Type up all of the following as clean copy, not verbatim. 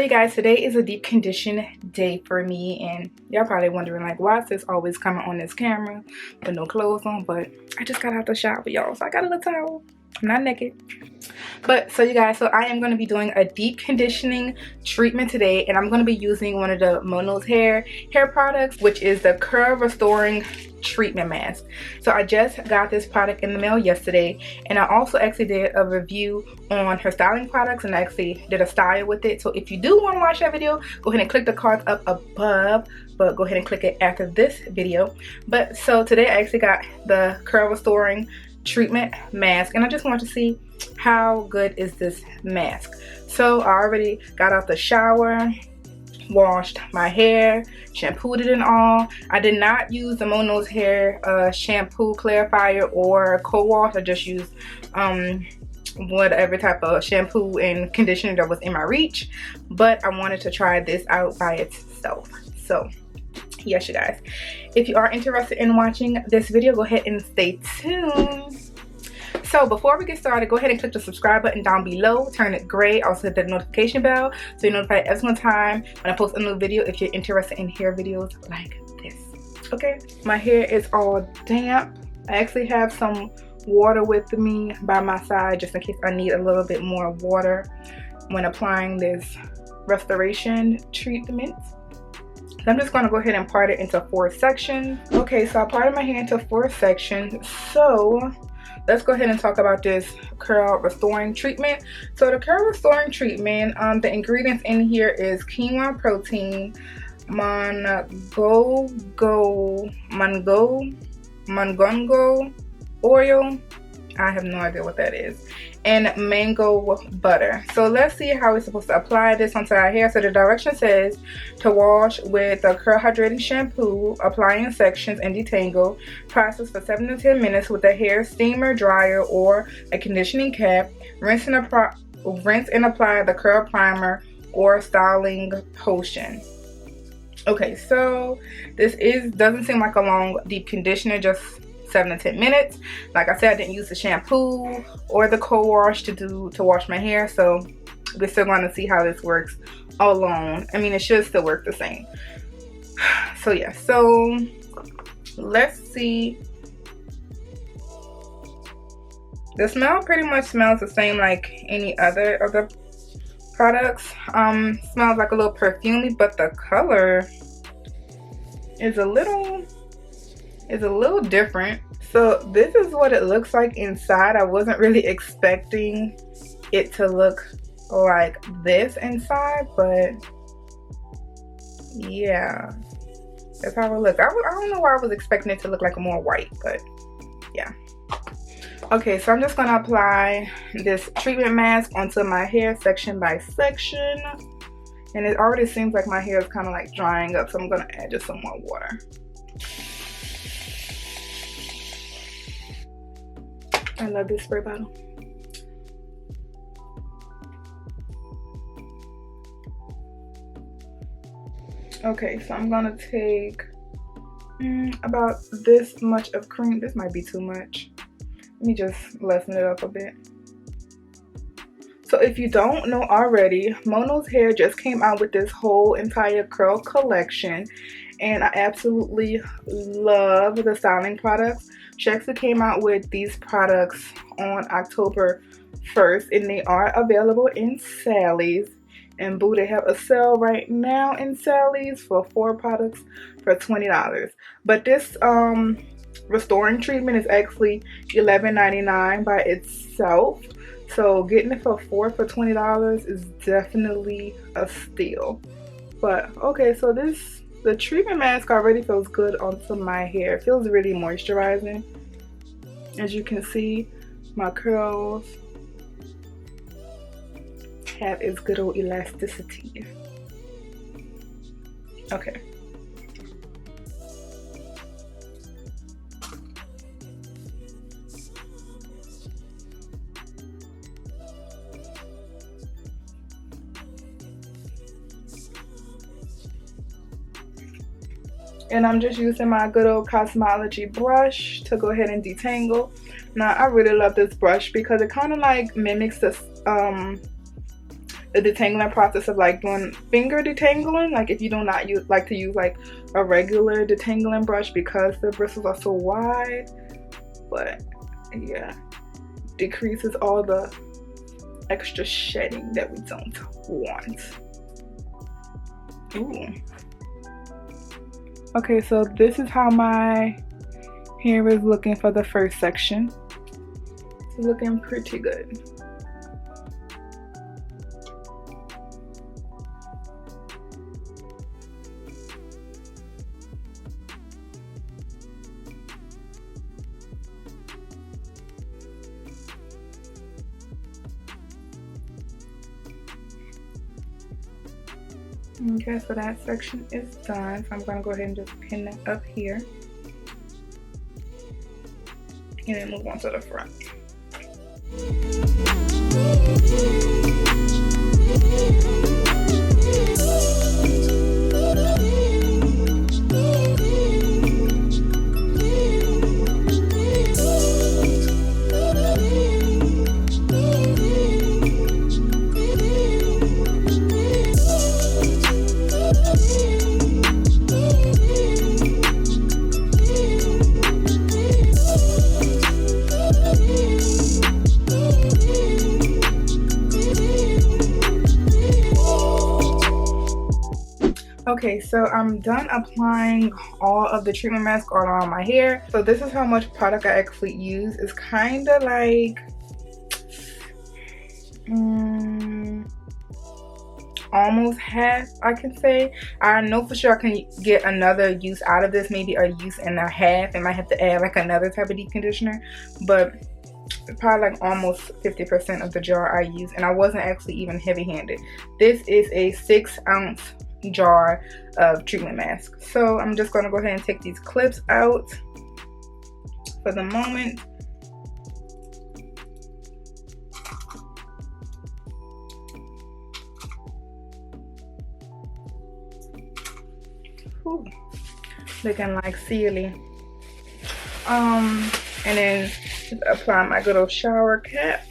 guys, today is a deep condition day for me, and y'all probably wondering like, why is this always coming on this camera with no clothes on? But I just got out the shower, y'all, so I got a little towel. I'm not naked. But so you guys, so I am going to be doing a deep conditioning treatment today, and I'm going to be using one of the Mono's hair products, which is the curl restoring treatment mask. So I just got this product in the mail yesterday, and I also actually did a review on her styling products, and I actually did a style with it. So if you do want to watch that video, go ahead and click the cards up above, but go ahead and click it after this video. But so today I actually got the curl restoring treatment mask, and I just want to see how good is this mask. So I already got out the shower, washed my hair, shampooed it and all. I did not use the Mono's hair shampoo, clarifier, or co-wash. I just used whatever type of shampoo and conditioner that was in my reach, but I wanted to try this out by itself. So yes, you guys, if you are interested in watching this video, go ahead and stay tuned. So before we get started, go ahead and click the subscribe button down below, turn it gray, also hit the notification bell so you're notified every single time when I post a new video if you're interested in hair videos like this. Okay, my hair is all damp. I actually have some water with me by my side just in case I need a little bit more water when applying this restoration treatment. So I'm just going to go ahead and part it into 4 sections. Okay, so I parted my hair into 4 sections. So let's go ahead and talk about this curl restoring treatment. So the curl restoring treatment, the ingredients in here is quinoa protein, mongongo oil, I have no idea what that is, and mango butter. So let's see how we're supposed to apply this onto our hair. So the direction says to wash with a curl hydrating shampoo, apply in sections and detangle. Process for 7 to 10 minutes with a hair steamer, dryer, or a conditioning cap. Rinse and apply the curl primer or styling potion. Okay, so this doesn't seem like a long deep conditioner, just 7 to 10 minutes. Like I said, I didn't use the shampoo or the co-wash to wash my hair, so we're still going to see how this works alone. I mean, it should still work the same. So yeah, so let's see. The smell pretty much smells the same like any other of the products. Smells like a little perfumey, but the color is a little different. So this is what it looks like inside. I wasn't really expecting it to look like this inside, but yeah, that's how it looks. I don't know why I was expecting it to look like more white, but yeah. Okay, so I'm just gonna apply this treatment mask onto my hair section by section, and it already seems like my hair is kind of like drying up, so I'm gonna add just some more water. I love this spray bottle. Okay, so I'm gonna take about this much of cream. This might be too much. Let me just lessen it up a bit. So if you don't know already, Mono's Hair just came out with this whole entire curl collection, and I absolutely love the styling products. She actually came out with these products on October 1st, and they are available in Sally's. And boo, they have a sale right now in Sally's for 4 products for $20. But this restoring treatment is actually $11.99 by itself. So getting it for 4 for $20 is definitely a steal. But okay, so the treatment mask already feels good onto my hair. It feels really moisturizing. As you can see, my curls have its good old elasticity. Okay. And I'm just using my good old Kazmaleje brush to go ahead and detangle. Now I really love this brush because it kind of like mimics the the detangling process of like doing finger detangling, like if you do not like to use like a regular detangling brush because the bristles are so wide. But yeah, decreases all the extra shedding that we don't want. Ooh. Okay, so this is how my hair is looking for the first section. It's looking pretty good. Okay, so that section is done. So I'm gonna go ahead and just pin that up here. And then move on to the front. Okay, so I'm done applying all of the treatment mask all around my hair. So this is how much product I actually use. It's kind of like almost half, I can say. I know for sure I can get another use out of this, maybe a use and a half. I might have to add like another type of deep conditioner, but probably like almost 50% of the jar I use, and I wasn't actually even heavy-handed. This is a 6-ounce jar of treatment mask. So I'm just going to go ahead and take these clips out for the moment. Ooh, looking like silly. And then just apply my good old shower cap.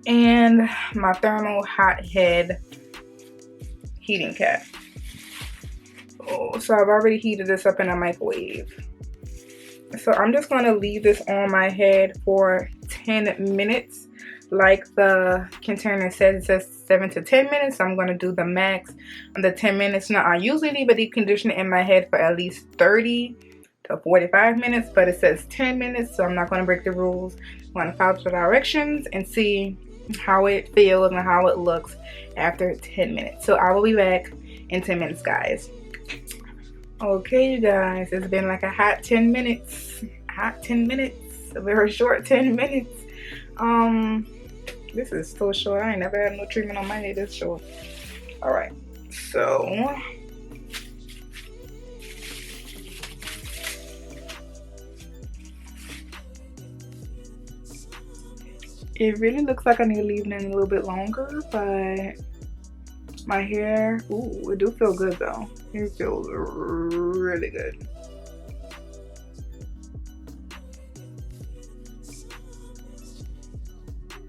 And my thermal hot head heating cap. Oh, so I've already heated this up in a microwave. So I'm just going to leave this on my head for 10 minutes. Like the container says, it says 7 to 10 minutes. So I'm going to do the max on the 10 minutes. Now, I usually leave a deep conditioner in my head for at least 30 to 45 minutes, but it says 10 minutes. So I'm not going to break the rules. I'm going to follow the directions and see how it feels and how it looks after 10 minutes. So I will be back in 10 minutes, guys. Okay, you guys, it's been like a hot 10 minutes. Hot 10 minutes. A very short 10 minutes. This is so short. I ain't never had no treatment on my head this short. Alright, so it really looks like I need to leave it in a little bit longer, but my hair, ooh, it do feel good though. It feels really good.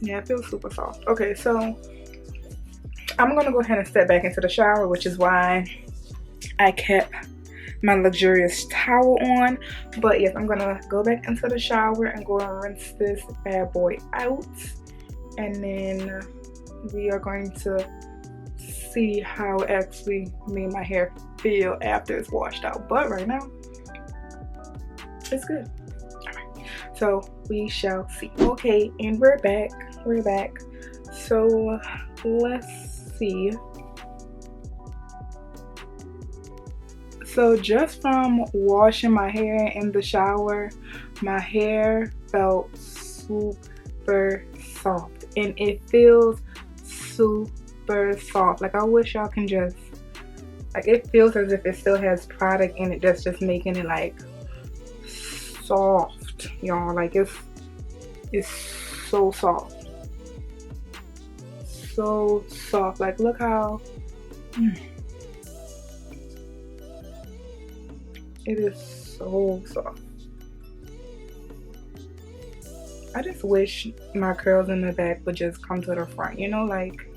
Yeah, it feels super soft. Okay, so I'm gonna go ahead and step back into the shower, which is why I kept my luxurious towel on. But yes, I'm gonna go back into the shower and go and rinse this bad boy out, and then we are going to see how it actually made my hair feel after it's washed out. But right now, it's good. Alright, so we shall see. Okay, and we're back. We're back. So let's see. So just from washing my hair in the shower, my hair felt super soft, and it feels super soft. Like, I wish y'all can just, like, it feels as if it still has product in it that's just making it like soft, y'all. Like, it's so soft. So soft. Like, look how it is so soft. I just wish my curls in the back would just come to the front, you know, like,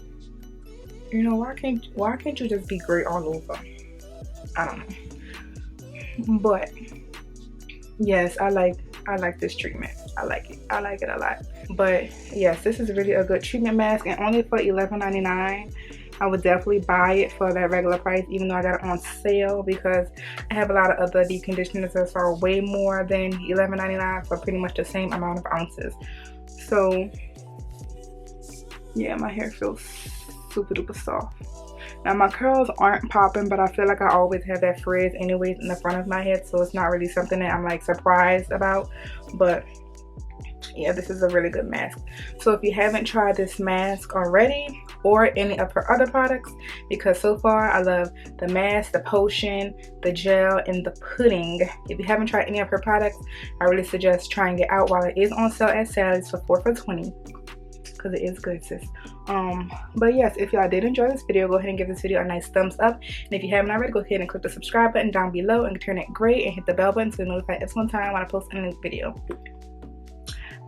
you know, why can't you just be great all over? I don't know. But yes, I like this treatment. I like it a lot. But yes, this is really a good treatment mask, and only for $11.99. I would definitely buy it for that regular price, even though I got it on sale, because I have a lot of other deep conditioners that are way more than $11.99 for pretty much the same amount of ounces. So yeah, my hair feels super duper soft. Now my curls aren't popping, but I feel like I always have that frizz anyways in the front of my head, so it's not really something that I'm like surprised about. But yeah, this is a really good mask. So if you haven't tried this mask already, or any of her other products, because so far I love the mask, the potion, the gel, and the pudding. If you haven't tried any of her products, I really suggest trying it out while it is on sale at Sally's for 4 for $20, because it is good, sis. But yes, if y'all did enjoy this video, go ahead and give this video a nice thumbs up, and if you haven't already, go ahead and click the subscribe button down below and turn it gray and hit the bell button so you're notified every one time when I post a new video.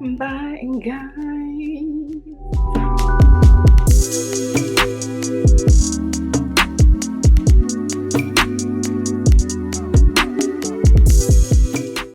Bye guys.